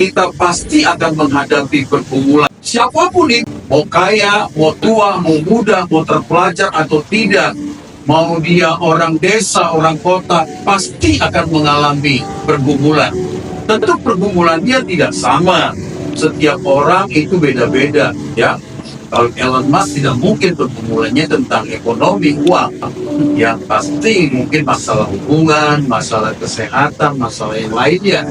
kita pasti akan menghadapi pergumulan. Siapapun itu, mau kaya, mau tua, mau muda, mau terpelajar atau tidak, mau dia orang desa, orang kota, pasti akan mengalami pergumulan. Tentu pergumulannya tidak sama. Setiap orang itu beda-beda, ya. Kalau Elon Musk tidak mungkin pergumulannya tentang ekonomi, uang. Yang pasti mungkin masalah hubungan, masalah kesehatan, masalah yang lainnya.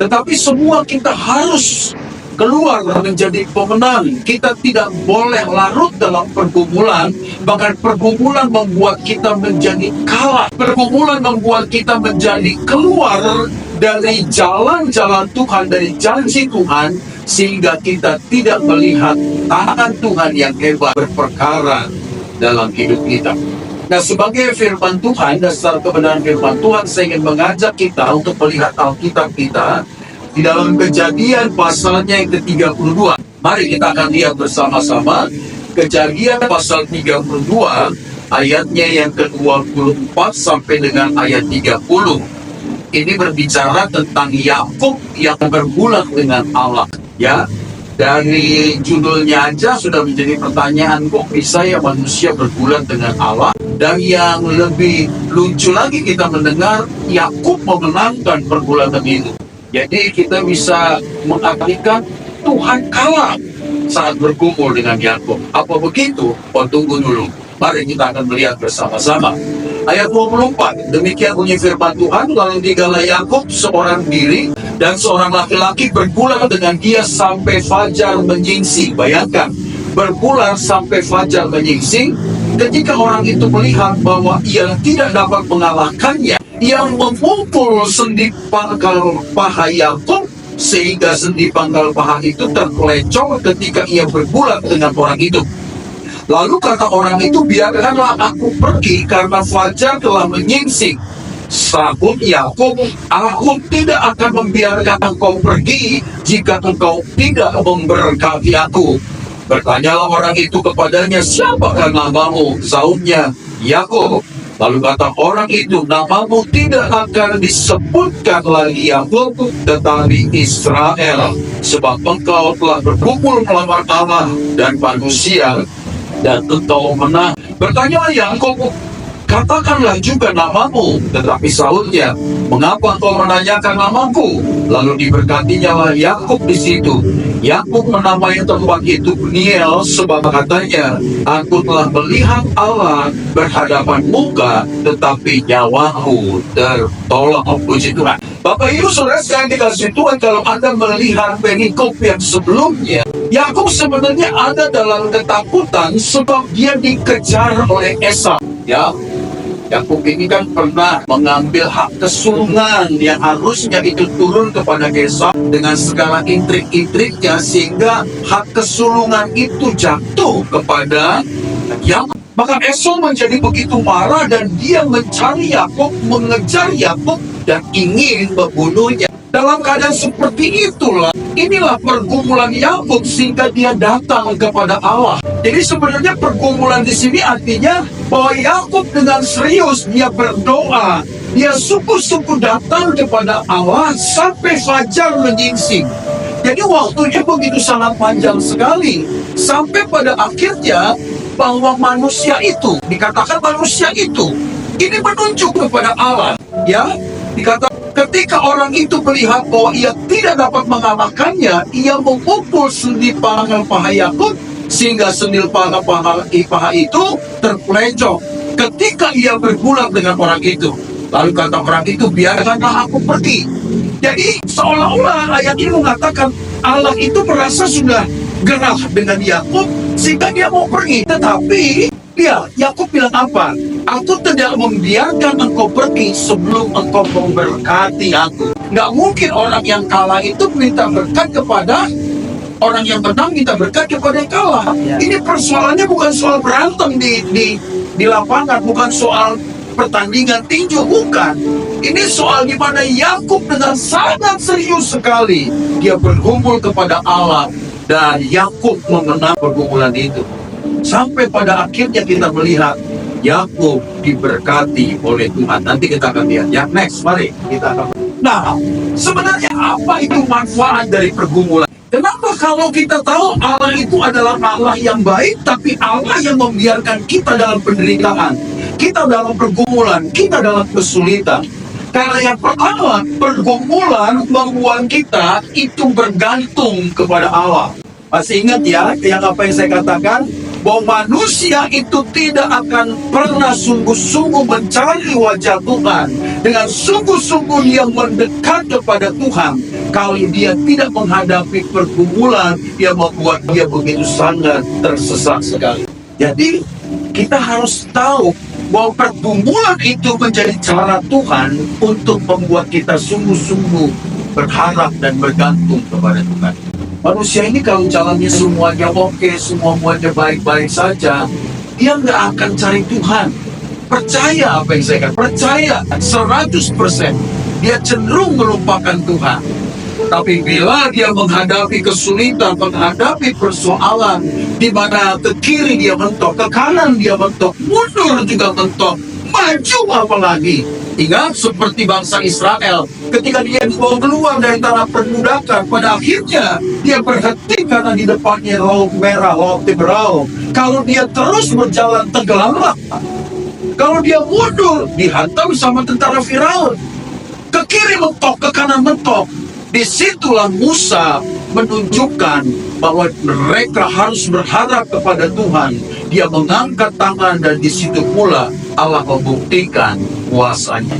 Tetapi semua kita harus keluar menjadi pemenang. Kita tidak boleh larut dalam pergumulan. Bahkan pergumulan membuat kita menjadi kalah. Pergumulan membuat kita menjadi keluar dari jalan-jalan Tuhan, dari janji Tuhan, sehingga kita tidak melihat tangan Tuhan yang hebat berperkara dalam hidup kita. Nah, sebagai firman Tuhan, dasar kebenaran firman Tuhan, saya ingin mengajak kita untuk melihat Alkitab kita di dalam Kejadian pasalnya yang ke-32. Mari kita akan lihat bersama-sama Kejadian pasal 32, ayatnya yang ke-24 sampai dengan ayat 30. Ini berbicara tentang Yakub yang bergulat dengan Allah. Ya, dari judulnya aja sudah menjadi pertanyaan, kok bisa ya manusia bergulat dengan Allah? Dan yang lebih lucu lagi kita mendengar Yakub memenangkan pergulatan itu. Jadi kita bisa mengartikan Tuhan kalah saat bergumul dengan Yakub. Apa begitu? Oh, tunggu dulu. Mari kita akan melihat bersama-sama. Ayat 24, demikian bunyi firman Tuhan, lalu tinggallah Yakub seorang diri, dan seorang laki-laki bergulat dengan dia sampai fajar menyingsing. Bayangkan, bergulat sampai fajar menyingsing. Ketika orang itu melihat bahwa ia tidak dapat mengalahkannya, ia memukul sendi pangkal paha Yakub, sehingga sendi pangkal paha itu terpelecong ketika ia bergulat dengan orang itu. Lalu kata orang itu, biarkanlah aku pergi karena fajar telah menyingsing. Sahut Yakub, aku tidak akan membiarkan engkau pergi jika engkau tidak memberkati aku. Bertanyalah orang itu kepadanya, siapakah namamu? Sahutnya, Yakub. Lalu kata orang itu, namamu tidak akan disebutkan lagi Yakub, tetapi Israel, sebab engkau telah berkumpul melawan Allah dan manusia, dan engkau menang. Bertanyalah Yakub, katakanlah juga namamu. Tetapi sahutnya, mengapa engkau menanyakan namaku? Lalu diberkatinya Yakub di situ. Yakub menamai tempat itu Peniel, sebab katanya, aku telah melihat Allah berhadapan muka, tetapi nyawaku tertolong. Puji Tuhan. Bapak Ibu Saudara sekalian dikasih Tuhan, kalau Anda melihat perikop yang sebelumnya, Yakub sebenarnya ada dalam ketakutan sebab dia dikejar oleh Esau. Ya, Yakub ini kan pernah mengambil hak kesulungan yang harusnya itu turun kepada Esau dengan segala intrik-intriknya, sehingga hak kesulungan itu jatuh kepada Yakub. Maka Esau menjadi begitu marah dan dia mencari Yakub, mengejar Yakub dan ingin membunuhnya. Dalam keadaan seperti itulah, inilah pergumulan Yakub sehingga dia datang kepada Allah. Jadi sebenarnya pergumulan di sini artinya bahwa Yakub dengan serius dia berdoa, dia sungguh-sungguh datang kepada Allah sampai fajar menyingsing. Jadi waktunya begitu sangat panjang sekali, sampai pada akhirnya bahwa manusia itu, dikatakan manusia itu, ini menunjuk kepada Allah. Ya, dikatakan ketika orang itu melihat bahwa ia tidak dapat mengalahkannya, ia memukul sendi pangkal paha Yakub, sehingga sendi pangkal paha itu terpelecong ketika ia bergulat dengan orang itu. Lalu kata orang itu, biarkanlah aku pergi. Jadi seolah-olah ayat ini mengatakan Allah itu merasa sudah gerah dengan Yakub sehingga dia mau pergi. Tetapi Yakub bilang apa? Aku tidak membiarkan engkau pergi sebelum engkau memberkati aku. Nggak mungkin orang yang kalah itu minta berkat kepada orang yang menang, minta berkat kepada yang kalah. Ini persoalannya bukan soal berantem di lapangan, bukan soal pertandingan tinju, bukan. Ini soal di mana Yakub dengan sangat serius sekali dia bergumul kepada Allah, dan Yakub memenang pergumulan itu. Sampai pada akhirnya kita melihat Yakub diberkati oleh Tuhan. Nanti kita akan lihat ya. Next, mari kita akan. Nah, sebenarnya apa itu manfaat dari pergumulan? Kenapa kalau kita tahu Allah itu adalah Allah yang baik, tapi Allah yang membiarkan kita dalam penderitaan, kita dalam pergumulan, kita dalam kesulitan? Karena yang pertama, pergumulan membuat kita itu bergantung kepada Allah. Masih ingat ya, yang apa yang saya katakan? Bahwa manusia itu tidak akan pernah sungguh-sungguh mencari wajah Tuhan, dengan sungguh-sungguh dia mendekat kepada Tuhan, kalau dia tidak menghadapi pergumulan yang membuat dia begitu sangat tersesat sekali. Jadi kita harus tahu bahwa pergumulan itu menjadi cara Tuhan untuk membuat kita sungguh-sungguh berharap dan bergantung kepada Tuhan. Manusia ini kalau jalannya semuanya oke, semuanya baik-baik saja, dia nggak akan cari Tuhan. Percaya apa yang saya katakan, percaya 100%, dia cenderung melupakan Tuhan. Tapi bila dia menghadapi kesulitan, menghadapi persoalan, di mana ke kiri dia mentok, ke kanan dia mentok, mundur juga mentok, maju apalagi. Ingat seperti bangsa Israel, ketika dia dibawa keluar dari tanah perbudakan, pada akhirnya dia berhenti karena di depannya laut merah, laut Teberau. Kalau dia terus berjalan tenggelamlah. Kalau dia mundur, dihantam sama tentara Firaun. Ke kiri mentok, ke kanan mentok. Disitulah Musa menunjukkan bahwa mereka harus berharap kepada Tuhan. Dia mengangkat tangan dan di situ pula Allah membuktikan kuasanya.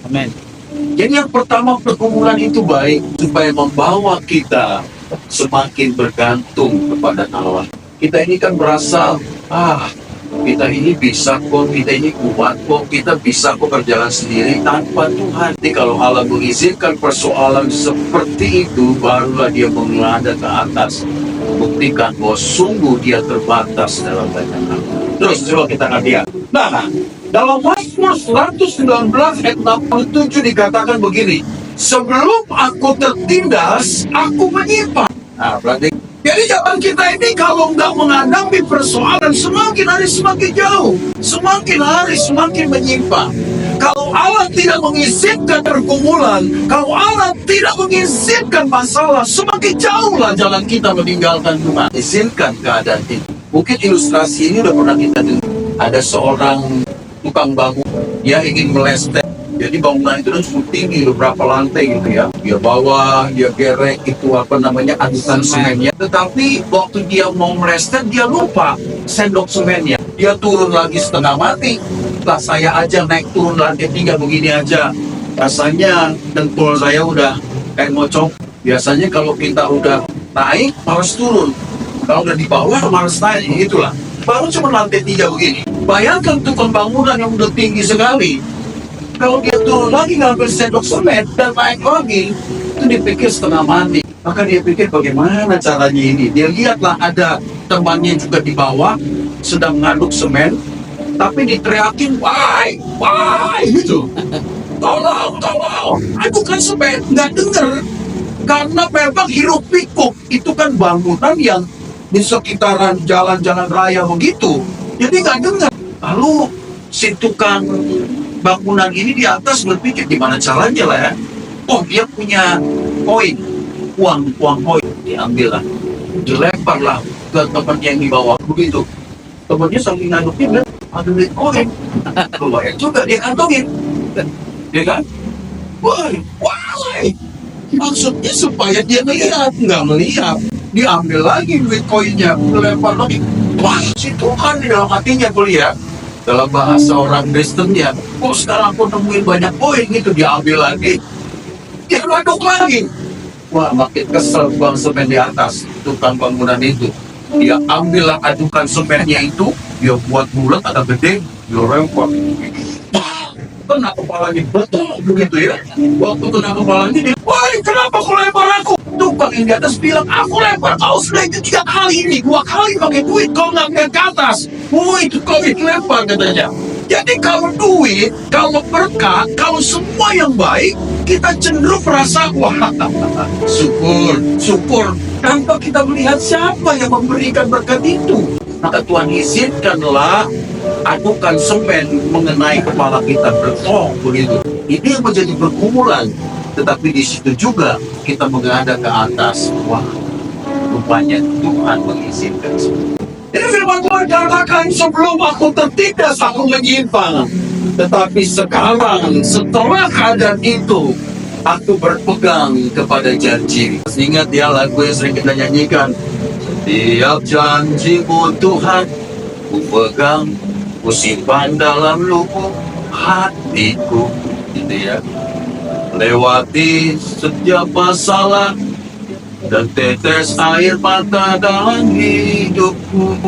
Amin. Jadi yang pertama, pergumulan itu baik supaya membawa kita semakin bergantung kepada Allah. Kita ini kan merasa, kita ini bisa kok, kita ini kuat kok, kita bisa kok berjalan sendiri tanpa Tuhan. Jadi kalau Allah mengizinkan persoalan seperti itu, barulah dia mengelada ke atas, buktikan bahwa sungguh dia terbatas dalam banyak hal. Terus coba kita lihat. Nah, dalam Mazmur 119 ayat 67 dikatakan begini, sebelum aku tertindas, aku menyimpan. Nah, berarti jadi zaman kita ini kalau nggak menghadapi persoalan, semakin hari semakin jauh, semakin hari semakin menyimpang. Kalau Allah tidak mengizinkan pergumulan, kalau Allah tidak mengizinkan masalah, semakin jauhlah jalan kita meninggalkan Tuhan. Izinkan keadaan ini. Mungkin ilustrasi ini udah pernah kita dengar. Ada seorang tukang bangun, dia ingin melestek. Jadi bangunan itu cukup tinggi, beberapa lantai gitu ya. Dia bawa, dia gerek, itu apa namanya, adukan semennya. Tetapi waktu dia mau melestek, dia lupa sendok semennya. Dia turun lagi setengah mati. Lah saya aja naik turun lantai 3 begini aja. Rasanya dengkul saya udah kayak ngocok. Biasanya kalau kita udah naik, harus turun. Kalau udah di bawah, harus naik, itulah. Baru cuma lantai 3 begini. Bayangkan tukang bangunan yang udah tinggi sekali. Kalau dia turun lagi ngambil sendok semen dan naik lagi, itu dipikir setengah mati. Maka dia pikir bagaimana caranya ini. Dia lihatlah ada temannya juga di bawah sedang ngaduk semen, tapi diteriakin, why, gitu. Tolong, adukan semen, nggak denger. Karena memang hiruk pikuk itu kan bangunan yang di sekitaran jalan-jalan raya begitu. Jadi nggak dengar. Lalu si tukang bangunan ini di atas berpikir gimana caranya lah ya. Oh, dia punya koin, uang koin, diambil lah, dilemparlah ke temannya yang di bawah begitu. Temannya saking ngaduknya bilang, ada duit koin, lumayan juga dia kantongin, ya kan? Wah, maksudnya supaya dia melihat, nggak melihat, diambil lagi duit koinnya, dilempar lagi. Wah, si Tuhan di dalam hatinya kuliah. Dalam bahasa orang Kristen ya, kok sekarang aku nemuin banyak koin gitu, diambil lagi, dia ngaduk lagi. Wah, makin kesel buang semen di atas tukang bangunan itu. Dia ambillah adukan semennya itu, dia buat bulat agak gede, dia lempar. Kena kepalanya betul begitu ya. Waktu kena kepalanya dia, wah, kenapa kau lempar aku? Tukang yang di atas bilang, aku lempar kau sudah itu 3 kali ini, 2 kali pakai duit kau ngambil ke atas. Itu kau lempar katanya. Jadi kalau duit, kalau berkat, kalau semua yang baik, kita cenderung merasa, wah, syukur. Tanpa kita melihat siapa yang memberikan berkat itu. Maka Tuhan izinkanlah adukan semen mengenai kepala kita bertok begitu. Ini yang menjadi pergumulan. Tetapi di situ juga kita menghadap ke atas. Wah, rupanya Tuhan mengizinkan. Jadi firman Tuhan katakan, sebelum aku tertindas, aku menyimpang. Tetapi sekarang, setelah keadaan itu, aku berpegang kepada janji. Ingat ya lagu yang sering kita nyanyikan. Setiap janjimu Tuhan, ku pegang, ku simpan dalam lubuk hatiku. Gitu ya. Lewati setiap masalah dan tetes air mata dalam hidupku.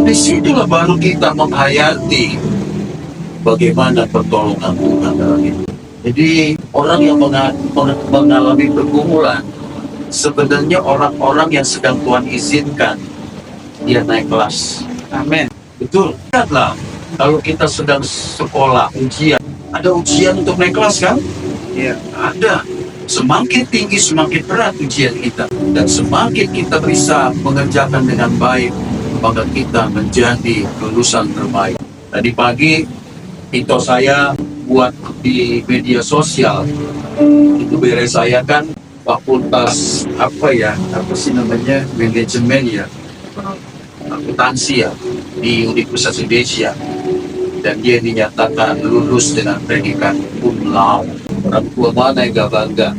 Disitulah baru kita menghayati bagaimana pertolongan Tuhan dalam hidup. Jadi orang yang mengalami pergumulan sebenarnya orang-orang yang sedang Tuhan izinkan dia naik kelas. Amin. Betul. Lihatlah, kalau kita sedang sekolah ujian, ada ujian untuk naik kelas kan? Ya, ada. Semakin tinggi, semakin berat ujian kita. Dan semakin kita bisa mengerjakan dengan baik, maka kita menjadi lulusan terbaik. Tadi pagi, itu saya buat di media sosial. Itu beres saya kan fakultas apa sih namanya, manajemen ya, akuntansi ya, di Universitas Indonesia. Dan dia dinyatakan lulus dengan predikat cum laude. Orang tua mana yang gak bangga?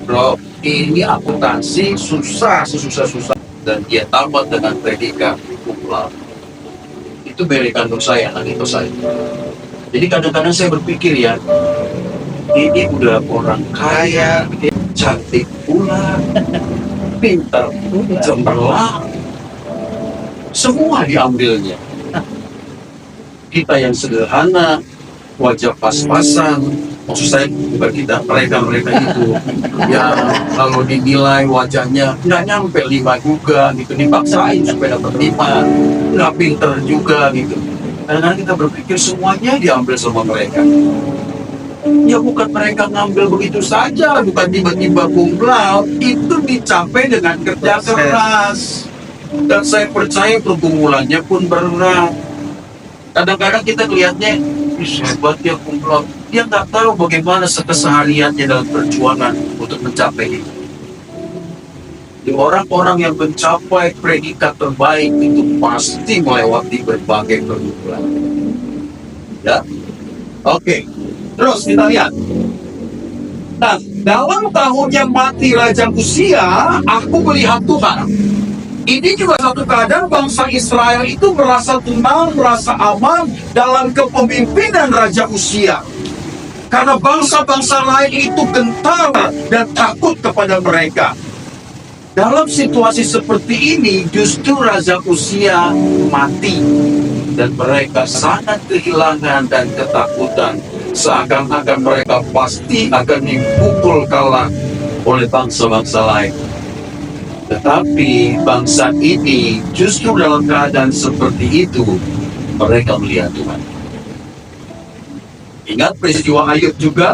Bro, ini akuntansi susah, susah-susah. Dan dia tamat dengan predikat cum laude. Itu berikan untuk saya, anak itu saya. Jadi kadang-kadang saya berpikir ya, ini udah orang kaya, cantik pula, pintar, cemerlang, semua diambilnya. Kita yang sederhana, wajah pas-pasan, maksud saya bukan kita, mereka itu yang kalau dinilai wajahnya nggak nyampe 5 juga gitu, dipaksain supaya dapat 5, nggak pinter juga gitu. Kadang-kadang kita berpikir semuanya diambil sama mereka. Ya bukan mereka ngambil begitu saja, bukan tiba-tiba cum laude, itu dicapai dengan kerja keras. Dan saya percaya pergumulannya pun berat. Kadang-kadang kita lihatnya, hebat ya cum laude. Dia nggak tahu bagaimana kesehariannya dalam perjuangan untuk mencapai itu. Di orang-orang yang mencapai predikat terbaik itu pasti melewati berbagai pergumulan. Ya, oke. Terus kita lihat. Nah, dalam tahunnya mati Raja Uzia, aku melihat Tuhan. Ini juga satu keadaan bangsa Israel itu merasa tenang, merasa aman dalam kepemimpinan Raja Uzia. Karena bangsa-bangsa lain itu gentar dan takut kepada mereka. Dalam situasi seperti ini, justru Raja Uzia mati. Dan mereka sangat kehilangan dan ketakutan. Seakan-akan mereka pasti akan dipukul kalah oleh bangsa-bangsa lain. Tetapi bangsa ini justru dalam keadaan seperti itu, mereka melihat Tuhan. Ingat peristiwa Ayub juga,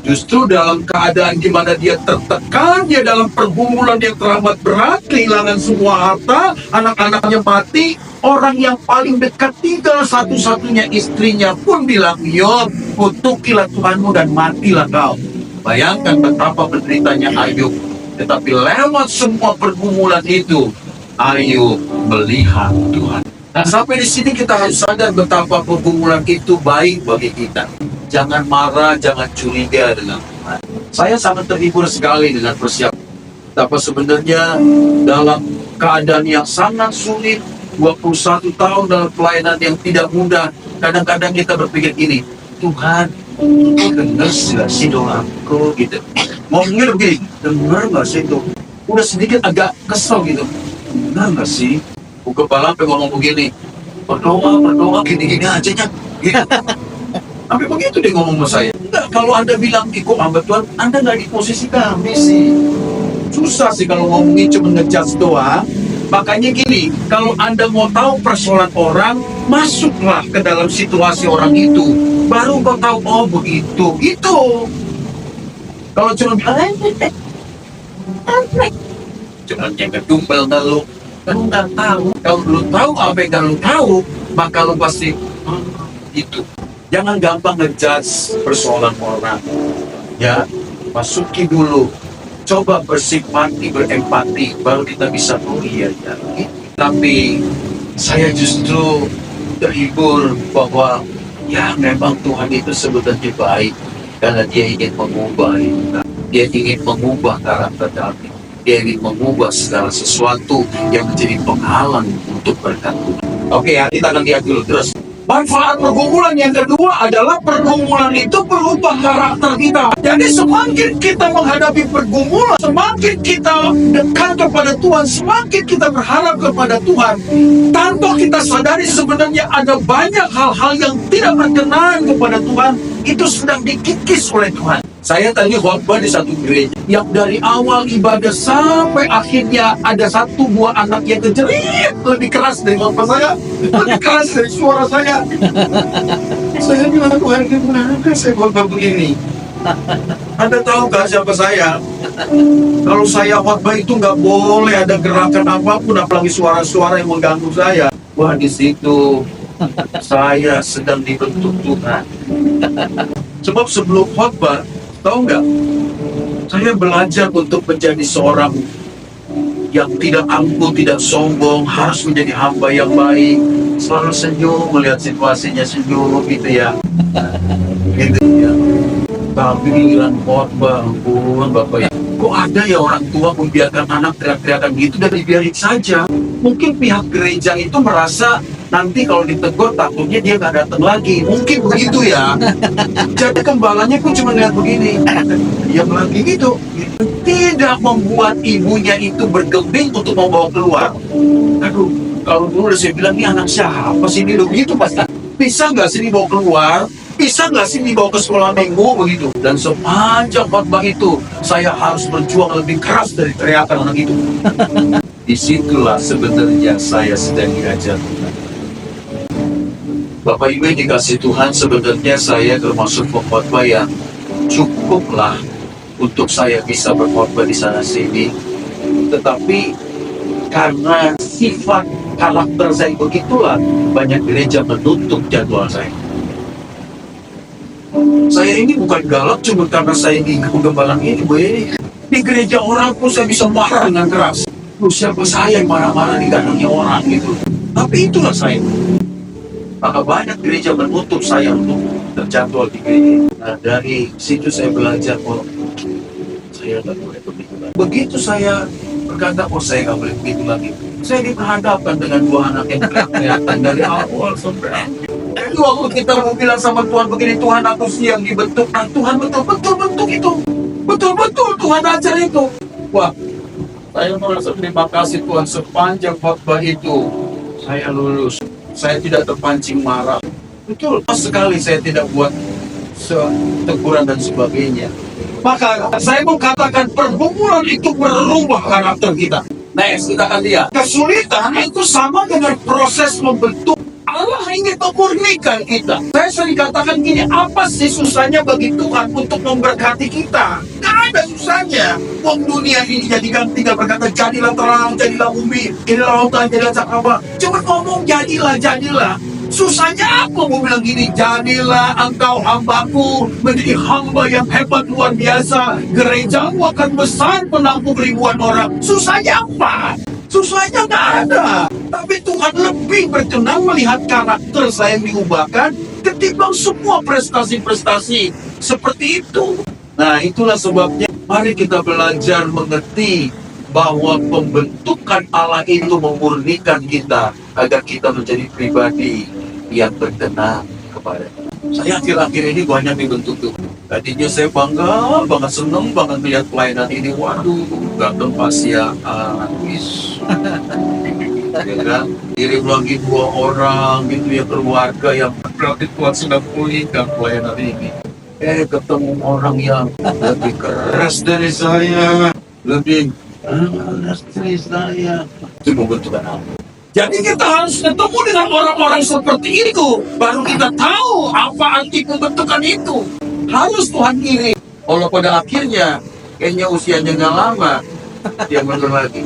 justru dalam keadaan di mana dia tertekan, dia dalam pergumulan yang teramat berat, kehilangan semua harta, anak-anaknya mati, orang yang paling dekat tinggal satu-satunya istrinya pun bilang, Yob, kutukilah Tuhanmu dan matilah kau. Bayangkan betapa penderitanya Ayub. Tetapi lewat semua pergumulan itu, Ayub melihat Tuhan. Nah, sampai di sini kita harus sadar betapa pergumulan itu baik bagi kita. Jangan marah, jangan curiga dengan Tuhan. Saya sangat terhibur sekali dengan persiapan. Betapa sebenarnya dalam keadaan yang sangat sulit, 21 tahun dalam pelayanan yang tidak mudah, kadang-kadang kita berpikir gini, Tuhan, itu dengar gak sih doaku gitu. Ngomongnya begini, dengar gak sih itu? Udah sedikit agak kesel gitu. Dengar gak sih? Kepala sampai ngomong begini, berdoa gini-gini aja ya. Gitu. Sampai begitu dia ngomong sama saya. Enggak, kalau Anda bilang ikut hamba Tuhan, Anda nggak di posisi kami sih. Susah sih kalau ngomongin cuma ngejudge doang. Makanya gini, kalau Anda mau tahu persoalan orang, masuklah ke dalam situasi orang itu. Baru kau tahu, oh begitu. Itu. Kalau cuma bilang, cuma yang kedumbel lu. Kamu nggak tahu. Kalau lu tahu apa yang kamu tahu, maka lu pasti itu. Jangan gampang ngejudge persoalan orang. Ya, masuki dulu, coba bersimpati, berempati, baru kita bisa, oh iya ya. Tapi saya justru terhibur bahwa ya memang Tuhan itu sebenarnya baik, karena dia ingin mengubah kita. Dia ingin mengubah karakter kami. Dia ingin mengubah segala sesuatu yang menjadi penghalang untuk berkat Tuhan. Oke ya, kita akan lihat dulu terus. Manfaat pergumulan yang kedua adalah pergumulan itu berubah karakter kita. Jadi semakin kita menghadapi pergumulan, semakin kita dekat kepada Tuhan, semakin kita berharap kepada Tuhan, tanpa kita sadari sebenarnya ada banyak hal-hal yang tidak berkenan kepada Tuhan, itu sedang dikikis oleh Tuhan. Saya tadi khotbah di satu gereja yang dari awal ibadah sampai akhirnya ada satu buah anak yang kejerit lebih keras dari khotbah saya, lebih keras dari suara saya. Saya bilang, Tuhan, gimana saya khotbah begini? Anda tahu gak siapa saya? Kalau saya khotbah itu nggak boleh ada gerakan apapun, apalagi suara-suara yang mengganggu saya. Wah, di situ saya sedang dibentuk Tuhan. Sebab sebelum khotbah, tahu nggak? Saya belajar untuk menjadi seorang yang tidak angkuh, tidak sombong, harus menjadi hamba yang baik, selalu senyum, melihat situasinya senyum, gitu ya. Gitu ya. Tapi giliran khotbah, ampun Bapak ya, kok ada ya orang tua membiarkan anak teriak-teriakan gitu dan dibiarin saja. Mungkin pihak gereja itu merasa nanti kalau ditegur takutnya dia nggak datang lagi. Mungkin begitu ya. Jadi gembalanya pun cuma lihat begini, diam lagi gitu. Tidak membuat ibunya itu bergeming untuk membawa keluar. Aduh, kalau dulu saya bilang, ini anak siapa sih ini begitu pasti. Bisa nggak sih dibawa keluar? Bisa nggak sih dibawa ke sekolah minggu begitu? Dan sepanjang khotbah itu saya harus berjuang lebih keras dari teriakan anak itu. Disitulah sebenarnya saya sedang diajar Tuhan. Bapak Ibu yang dikasih Tuhan, sebenarnya saya termasuk pengkhotbah yang cukuplah untuk saya bisa berkhotbah di sana sini. Tetapi karena sifat karakter saya begitulah, banyak gereja menutup jadwal saya. Saya ini bukan galak cuma karena saya di penggembalaan ini, Bu. Di gereja orang pun saya bisa marah dengan keras. Loh, siapa saya yang marah-marah di kandangnya orang gitu. Tapi itulah saya. Maka banyak gereja menutup saya untuk terjadwal di gereja. Nah, dari situ saya belajar, oh, saya nggak boleh begitu lagi. Begitu saya berkata, oh saya nggak boleh begitu lagi, saya diperhadapkan dengan dua anak yang kelihatan dari awal sampai akhir. Jadi waktu kita mau bilang sama Tuhan begini, Tuhan aku siang dibentuk, nah Tuhan betul-betul bentuk itu. Betul-betul Tuhan ajar itu. Wah, saya merasa terima kasih Tuhan, sepanjang khotbah itu saya lulus. Saya tidak terpancing marah. Betul sekali, saya tidak buat teguran dan sebagainya. Maka saya mau katakan pergumulan itu merubah karakter kita. Next, kita akan lihat. Kesulitan itu sama dengan proses membentuk. Allah ingin memurnikan kita. Saya sering katakan gini, apa sih susahnya bagi Tuhan untuk memberkati kita? Gak ada susahnya. Wong dunia ini jadikan tinggal berkata, jadilah terang, jadilah bumi, jadilah lautan, jadilah cakrawala. Cuma ngomong jadilah, jadilah. Susahnya apa mau bilang gini, jadilah engkau hambaku menjadi hamba yang hebat luar biasa. Gerejamu akan besar menampung ribuan orang. Susahnya apa? Susahnya nggak ada. Tapi Tuhan lebih berkenan melihat karakter saya yang diubahkan ketimbang semua prestasi-prestasi seperti itu. Nah, itulah sebabnya mari kita belajar mengerti bahwa pembentukan Allah itu memurnikan kita agar kita menjadi pribadi yang berkenan kepada Tuhan. Saya akhir-akhir ini banyak dibentuk tuh. Tadinya saya bangga banget, seneng banget melihat pelayanan ini. Waduh, datang pasiaan, wis. Ya kan, kirim lagi 2 orang gitu ya, keluarga yang berarti Tuhan sedang pulihkan pelayanan ini. Ketemu orang yang lebih keras dari saya, lebih keras dari saya. Itu membentukkan apa? Jadi kita harus ketemu dengan orang-orang seperti itu, baru kita tahu apa arti pembentukan itu. Harus Tuhan kirim. Kalau pada akhirnya kayaknya usianya nggak lama, dia mundur lagi.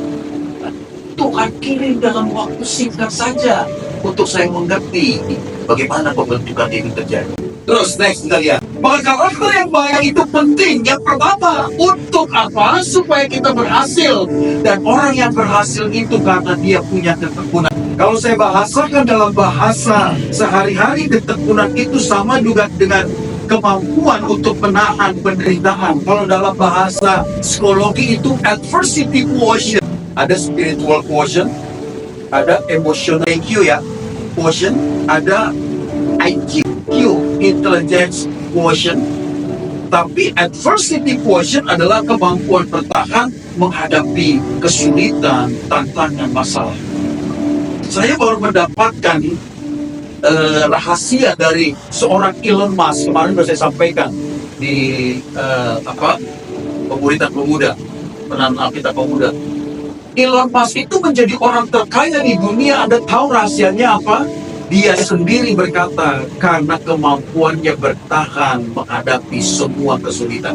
Tuhan kirim dalam waktu singkat saja untuk saya mengerti bagaimana pembentukan ini terjadi. Terus next kita lihat. Maka karakter yang baik itu penting. Yang pertama, untuk apa? Supaya kita berhasil. Dan orang yang berhasil itu karena dia punya ketekunan. Kalau saya bahasakan dalam bahasa sehari-hari, ketekunan itu sama juga dengan kemampuan untuk menahan penderitaan. Kalau dalam bahasa psikologi itu adversity quotient. Ada spiritual quotient, ada emotional IQ ya, quotient, ada IQ, intelligence quotient. Tapi adversity quotient adalah kemampuan bertahan menghadapi kesulitan, tantangan, masalah. Saya baru mendapatkan rahasia dari seorang Elon Musk. Kemarin sudah saya sampaikan di pemuritan pemuda, penan Alkitab pemuda. Elon Musk itu menjadi orang terkaya di dunia. Anda tahu rahasianya apa? Dia sendiri berkata, karena kemampuannya bertahan menghadapi semua kesulitan.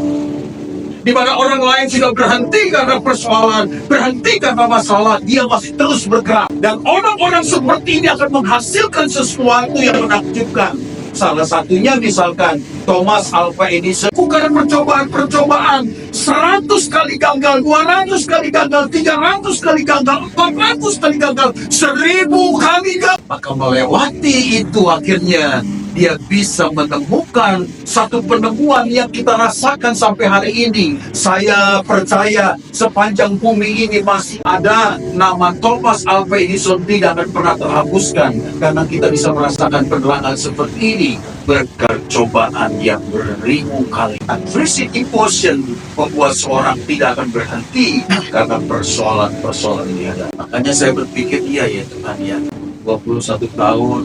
Di mana orang lain sudah berhenti karena persoalan, berhenti karena masalah, dia masih terus bergerak. Dan orang-orang seperti ini akan menghasilkan sesuatu yang menakjubkan. Salah satunya misalkan Thomas Alva Edison. Karena percobaan-percobaan 100 kali gagal, 200 kali gagal, 300 kali gagal, 400 kali gagal, 1000 kali gagal. Maka melewati itu akhirnya dia bisa menemukan satu penemuan yang kita rasakan sampai hari ini. Saya percaya sepanjang bumi ini masih ada nama Thomas Alva Edison, tidak akan pernah terhapuskan. Karena kita bisa merasakan penerangan seperti ini berkat cobaan yang beribu kali. Adversity quotient membuat seorang tidak akan berhenti karena persoalan-persoalan ini ada. Makanya saya berpikir, iya ya Tuhan ya, 21 tahun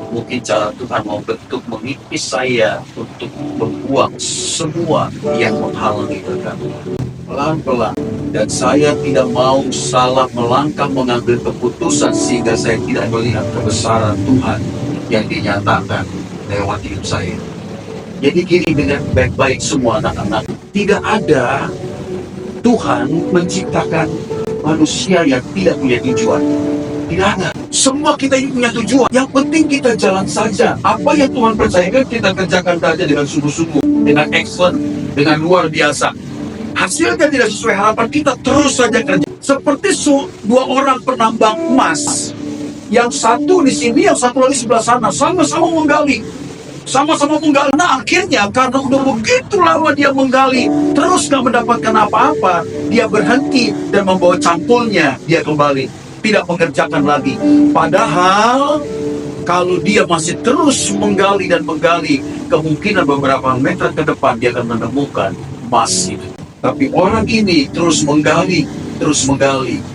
mungkin cara Tuhan mau bentuk mengikis saya untuk membuang semua yang menghalangi berkat pelan-pelan. Dan saya tidak mau salah melangkah mengambil keputusan sehingga saya tidak melihat kebesaran Tuhan yang dinyatakan lewat hidup saya. Jadi gini, dengan baik-baik semua anak-anak, tidak ada Tuhan menciptakan manusia yang tidak punya tujuan. Tidak ada. Semua kita ini punya tujuan. Yang penting kita jalan saja. Apa yang Tuhan percayakan kita kerjakan saja dengan sungguh-sungguh, dengan excellent, dengan luar biasa. Hasilnya tidak sesuai harapan kita, terus saja kerja. Seperti dua orang penambang emas. Yang satu di sini, yang satu lagi sebelah sana, sama-sama menggali. Sama-sama menggali. Nah akhirnya karena udah begitu lama dia menggali, terus gak mendapatkan apa-apa, dia berhenti dan membawa cangkulnya, dia kembali. Tidak mengerjakan lagi. Padahal kalau dia masih terus menggali dan menggali, kemungkinan beberapa meter ke depan dia akan menemukan emas itu. Tapi orang ini terus menggali,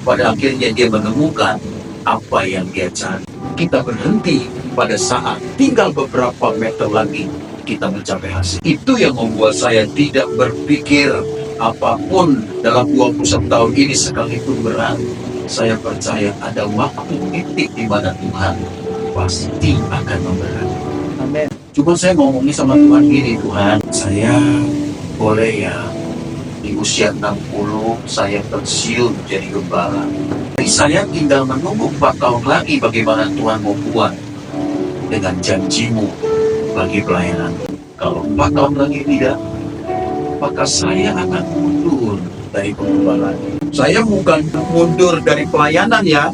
pada akhirnya dia menemukan apa yang dia cari. Kita berhenti pada saat tinggal beberapa meter lagi kita mencapai hasil. Itu yang membuat saya tidak berpikir apapun dalam 21 tahun ini sekalipun berat. Saya percaya ada waktu titik di mana Tuhan pasti akan memberkati. Amin. Cuma saya ngomongin sama Tuhan gini, Tuhan, saya boleh ya di usia 60 saya pensiun jadi gembala. Jadi saya tinggal menunggu 4 tahun lagi bagaimana Tuhan mau buat dengan janjimu bagi pelayanan. Kalau 4 tahun lagi tidak, maka saya akan mundur dari pengembalaan. Saya bukan mundur dari pelayanan ya.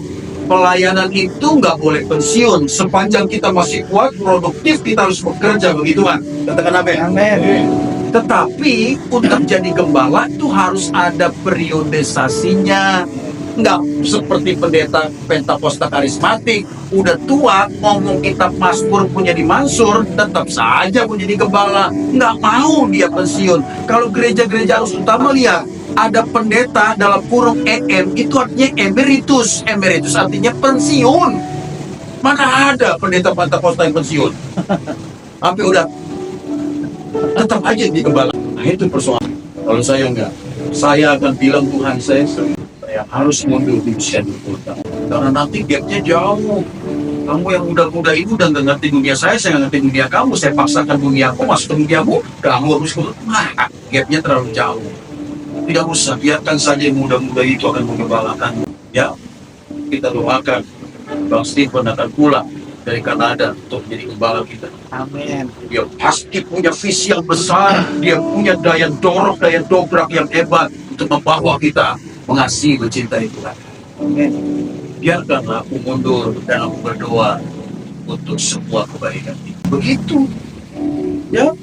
Pelayanan itu nggak boleh pensiun. Sepanjang kita masih kuat, produktif, kita harus bekerja, begitu kan? Katakan amin. Amin. Tetapi untuk jadi gembala itu harus ada periodisasinya. Nggak seperti pendeta Pentakosta karismatik, udah tua, ngomong kitab Mazmur punya di Mansur, tetap saja mau jadi gembala. Nggak mau dia pensiun. Kalau gereja-gereja harus utama lihat, ada pendeta dalam kurung EM, itu artinya emeritus. Emeritus artinya pensiun. Mana ada pendeta Pentakosta yang pensiun? Sampai udah tetap aja di gembala. Nah itu persoalan. Kalau saya enggak, saya akan bilang Tuhan saya harus mundur di usia 20 tahun. Karena nanti gapnya jauh. Kamu yang muda-muda itu udah nggak ngerti dunia saya nggak ngerti dunia kamu. Saya paksakan dunia aku masuk ke duniamu, kamu harus gapnya terlalu jauh. Tidak usah, biarkan saja yang muda-muda itu akan menggembalakan. Ya, kita doakan Bang Stephen akan pulang dari Kanada untuk menjadi gembala kita. Amin. Dia pasti punya visi yang besar. Dia punya daya dorong, daya dobrak yang hebat untuk membawa kita mengasihi, mencintai Tuhan. Amin. Biarkanlah aku mundur dan aku berdoa untuk semua kebaikan itu. Begitu. Ya.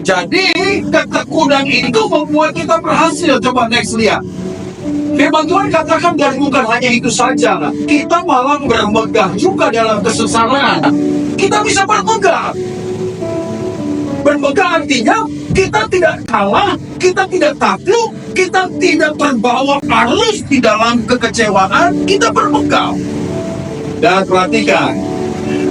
Jadi ketekunan itu membuat kita berhasil. Coba next lihat. Firman Tuhan katakan dan bukan hanya itu saja. Kita malah bermegah juga dalam kesesaran. Kita bisa bermegah. Bermegah artinya kita tidak kalah, kita tidak takluk, kita tidak terbawa arus di dalam kekecewaan, kita bermegah. Dan perhatikan,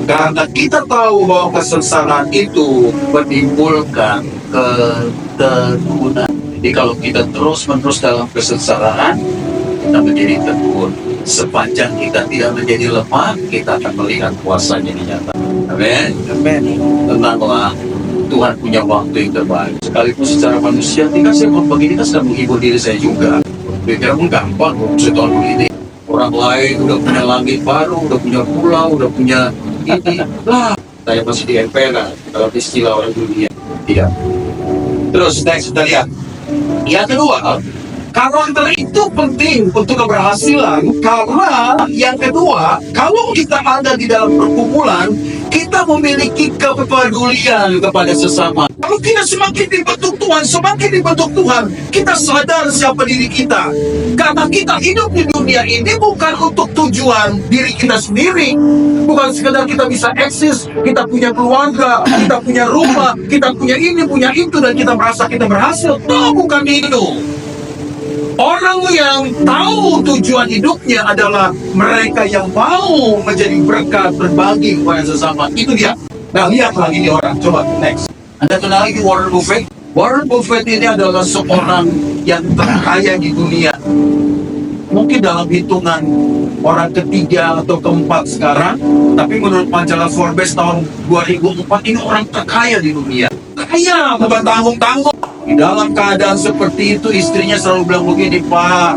karena kita tahu bahwa kesesaran itu menimbulkan ketekunan. Jadi kalau kita terus-menerus dalam kesengsaraan, kita menjadi tekun. Sepanjang kita tidak menjadi lemah, kita akan melihat kuasanya nyata. Amin. Amin. Tenanglah, Tuhan punya waktu yang terbaik. Sekalipun secara manusia, tinggal saya begini kan sedang menghibur diri saya juga. Pikir pun gampang, setahun begini. Orang lain udah punya langit baru, udah punya pulau, udah punya ini. Lah, saya masih di emperan, kalau istilah orang dunia. Tidak. Terus, next kita lihat. Yang kedua, karakter itu penting untuk keberhasilan. Karena yang kedua, kalau kita ada di dalam perkumpulan, kita memiliki kepedulian kepada sesama. Kalau kita semakin dibentuk Tuhan, kita sadar siapa diri kita. Karena kita hidup di dunia ini bukan untuk tujuan diri kita sendiri. Bukan sekedar kita bisa eksis, kita punya keluarga, kita punya rumah, kita punya ini, punya itu, dan kita merasa kita berhasil. No, bukan itu. Orang yang tahu tujuan hidupnya adalah mereka yang mau menjadi berkat, berbagi kepada sesama. Itu dia. Nah, lihat lagi ini orang. Coba, next. Anda kenal lagi Warren Buffett? Warren Buffett ini adalah seorang yang terkaya di dunia. Mungkin dalam hitungan orang ketiga atau keempat sekarang, tapi menurut majalah Forbes tahun 2004, ini orang terkaya di dunia. Kaya, bukan tanggung-tanggung. Di dalam keadaan seperti itu, istrinya selalu bilang begini, Pak,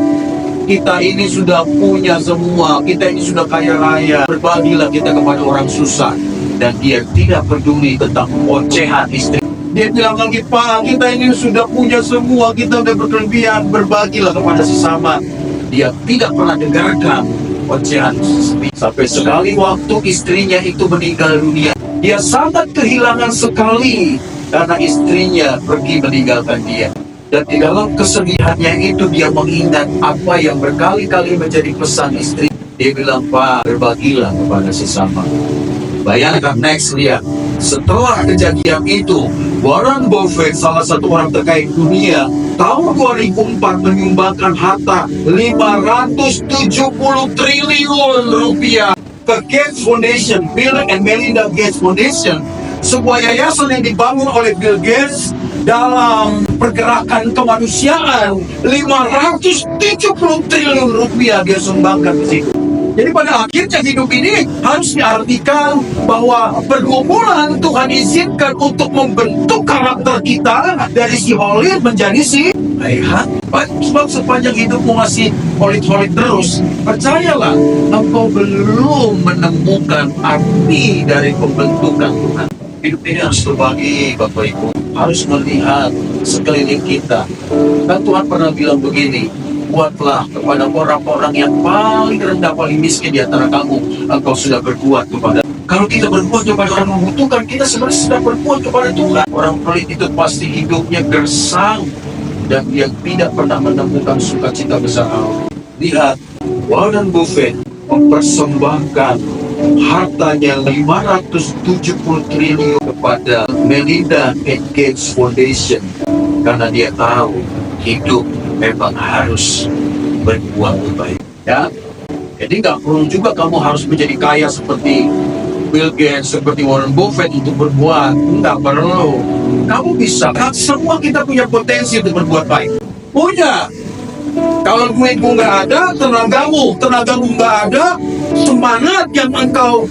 kita ini sudah punya semua, kita ini sudah kaya raya, berbagilah kita kepada orang susah. Dan dia tidak peduli tentang ocehan istri. Dia bilang lagi, Pak, kita ini sudah punya semua, kita sudah berkelebihan, berbagilah kepada sesama. Dia tidak pernah dengarkan ocehan istri. Sampai sekali waktu istrinya itu meninggal dunia, dia sangat kehilangan sekali karena istrinya pergi meninggalkan dia. Dan di dalam kesedihannya itu dia mengingat apa yang berkali-kali menjadi pesan istri. Dia bilang, Pak, berbagilah kepada sesama. Bayangkan, next lihat. Setelah kejadian itu, Warren Buffett, salah satu orang terkaya di dunia, tahun 2004 menyumbangkan harta 570 triliun rupiah ke Gates Foundation, Bill and Melinda Gates Foundation, sebuah yayasan yang dibangun oleh Bill Gates dalam pergerakan kemanusiaan. 570 triliun rupiah dia sumbangkan ke situ. Jadi pada akhirnya hidup ini harus diartikan bahwa pergumulan Tuhan izinkan untuk membentuk karakter kita dari si holit menjadi si rehat. Sebab sepanjang hidupmu masih holit-holit terus, percayalah, engkau belum menemukan arti dari pembentukan Tuhan. Hidup ini harus berbagi, Bapak Ibu. Harus melihat sekeliling kita. Dan Tuhan pernah bilang begini, buatlah kepada orang-orang yang paling rendah, paling miskin di antara kamu, engkau sudah berbuat kepada. Kalau kita berbuat kepada orang membutuhkan, kita sebenarnya sudah berbuat kepada Tuhan. Orang pelit itu pasti hidupnya gersang dan dia tidak pernah menemukan sukacita besar Allah. Lihat, Warren Buffett mempersembahkan hartanya 570 triliun kepada Melinda Gates Foundation karena dia tahu hidup memang harus berbuat baik, ya. Jadi nggak perlu juga kamu harus menjadi kaya seperti Bill Gates, seperti Warren Buffett untuk berbuat. Nggak perlu. Kamu bisa. Semua kita punya potensi untuk berbuat baik. Punya. Kalau duitmu nggak ada, tenagamu nggak ada, semangat yang engkau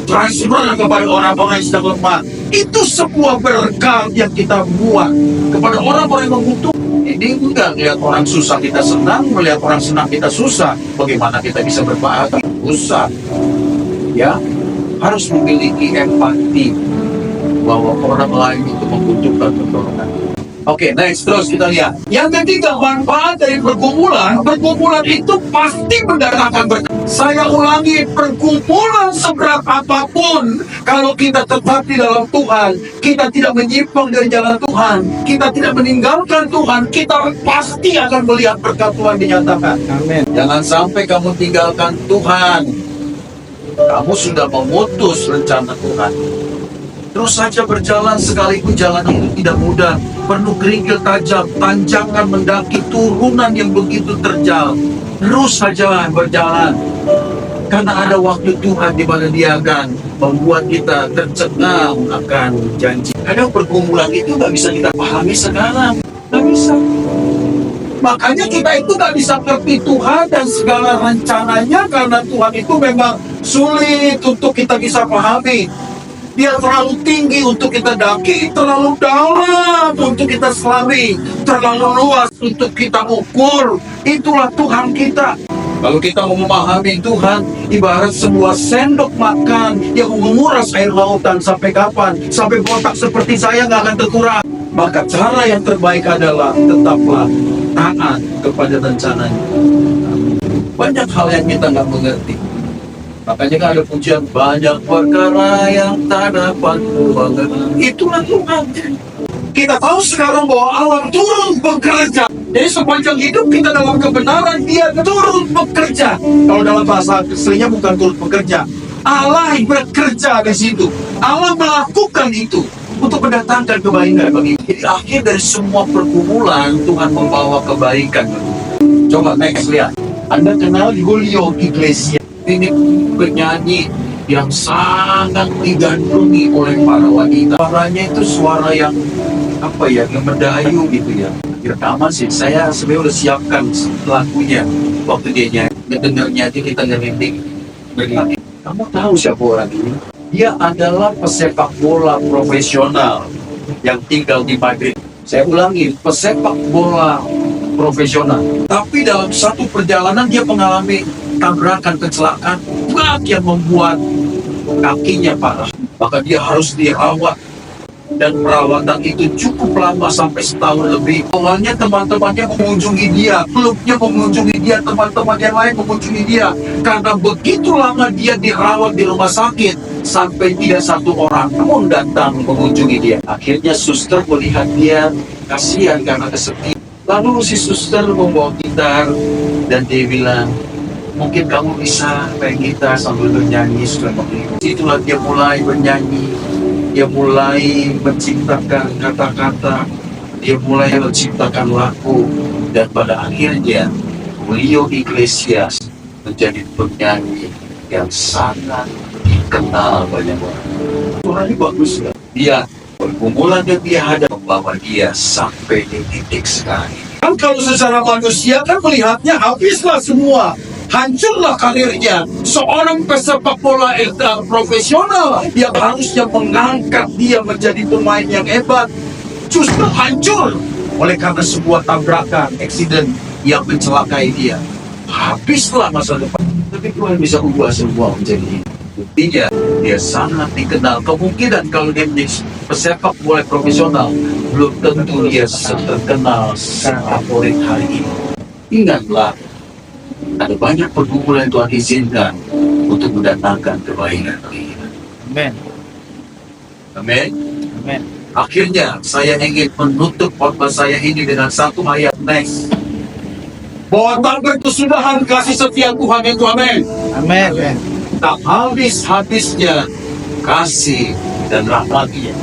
transfer kepada orang-orang yang sedang lemah, itu sebuah berkat yang kita buat kepada orang-orang yang membutuhkan. Ini enggak melihat orang susah kita senang, melihat orang senang kita susah. Bagaimana kita bisa berbahagia? Susah. ya, harus memiliki empati bahwa orang lain itu membutuhkan pertolongan. Oke, next, terus kita lihat. Yang ketiga, manfaat dari pergumulan. Pergumulan itu pasti mendatangkan berkat. Saya ulangi, pergumulan seberat apapun, kalau kita tetap di dalam Tuhan, kita tidak menyimpang dari jalan Tuhan, kita tidak meninggalkan Tuhan, kita pasti akan melihat berkat Tuhan dinyatakan. Amin. Jangan sampai kamu tinggalkan Tuhan. Kamu sudah memutus rencana Tuhan. Terus saja berjalan, sekalipun jalan itu tidak mudah, penuh kerikil tajam, tanjakan mendaki, turunan yang begitu terjal. Terus saja berjalan, karena ada waktu Tuhan di mana Dia akan membuat kita tercengang akan janji. Kadang pergumulan itu nggak bisa kita pahami sekarang, nggak bisa. Makanya kita itu nggak bisa ngerti Tuhan dan segala rencananya, karena Tuhan itu memang sulit untuk kita bisa pahami. Dia terlalu tinggi untuk kita daki, terlalu dalam untuk kita selami, terlalu luas untuk kita ukur. Itulah Tuhan kita. Kalau kita mau memahami Tuhan, ibarat sebuah sendok makan yang menguras air lautan sampai kapan? Sampai botak seperti saya nggak akan terkurang. Maka cara yang terbaik adalah tetaplah taat kepada rencananya. Banyak hal yang kita nggak mengerti. Makanya kan ada pujian, banyak perkara yang tak dapat mengerti. Itulah Tuhan. Kita tahu sekarang bahwa Allah turun bekerja. Jadi sepanjang hidup kita dalam kebenaran, Dia turun bekerja. Kalau dalam bahasa aslinya bukan turun bekerja, Allah bekerja di situ. Allah melakukan itu untuk mendatangkan kebaikan bagi kita. Jadi akhir dari semua pergumulan, Tuhan membawa kebaikan. Coba next lihat. Anda kenal Julio Iglesias? Ini penyanyi yang sangat digandrungi oleh para wanita. Suaranya itu suara yang yang mendayu gitu ya. Rekaman sih, saya sebenarnya udah siapkan lagunya. Waktu dia nyanyi, ngedengarnya aja kita ngerinding. Kamu tahu siapa orang ini? Dia adalah pesepak bola profesional yang tinggal di Madrid. Saya ulangi, pesepak bola profesional. Tapi dalam satu perjalanan dia mengalami tabrakan, kecelakaan berat yang membuat kakinya parah. Maka dia harus dirawat, dan perawatan itu cukup lama sampai setahun lebih. Awalnya teman-temannya mengunjungi dia, klubnya mengunjungi dia, teman-teman yang lain mengunjungi dia. Karena begitu lama dia dirawat di rumah sakit, sampai tidak satu orang pun datang mengunjungi dia. Akhirnya suster melihat dia kasihan karena kesepian. Lalu si suster membawa gitar dan dia bilang, mungkin kamu bisa main gitar sambil bernyanyi selama ini. Itulah dia mulai bernyanyi, dia mulai menciptakan kata-kata, dia mulai menciptakan lagu, dan pada akhirnya Julio Iglesias menjadi penyanyi yang sangat dikenal banyak orang. Suaranya bagus kan? Dia pergumulan yang dia hadapi membawa dia sampai di titik sekarang. Kan kalau secara manusia kan melihatnya habislah semua, hancurlah karirnya. Seorang pesepak bola profesional yang harusnya mengangkat dia menjadi pemain yang hebat, justru hancur oleh karena sebuah tabrakan, eksiden yang mencelakai dia. Habislah masa depan. Tapi Tuhan bisa ubah semua menjadi hidup. Buktinya dia sangat dikenal. Kemungkinan kalau dia menjadi pesepak bola profesional, belum tentu dia terkenal favorit hari ini. Ingatlah, ada banyak pergumulan yang Tuhan izinkan untuk mendatangkan kebaikan bagi kita. Amin. Amin. Amin. Akhirnya saya ingin menutup khotbah saya ini dengan satu ayat next. Bahwa tak berkesudahan kasih setia Tuhan itu. Amin. Amin. Tak habis-habisnya kasih dan rahmat-Nya.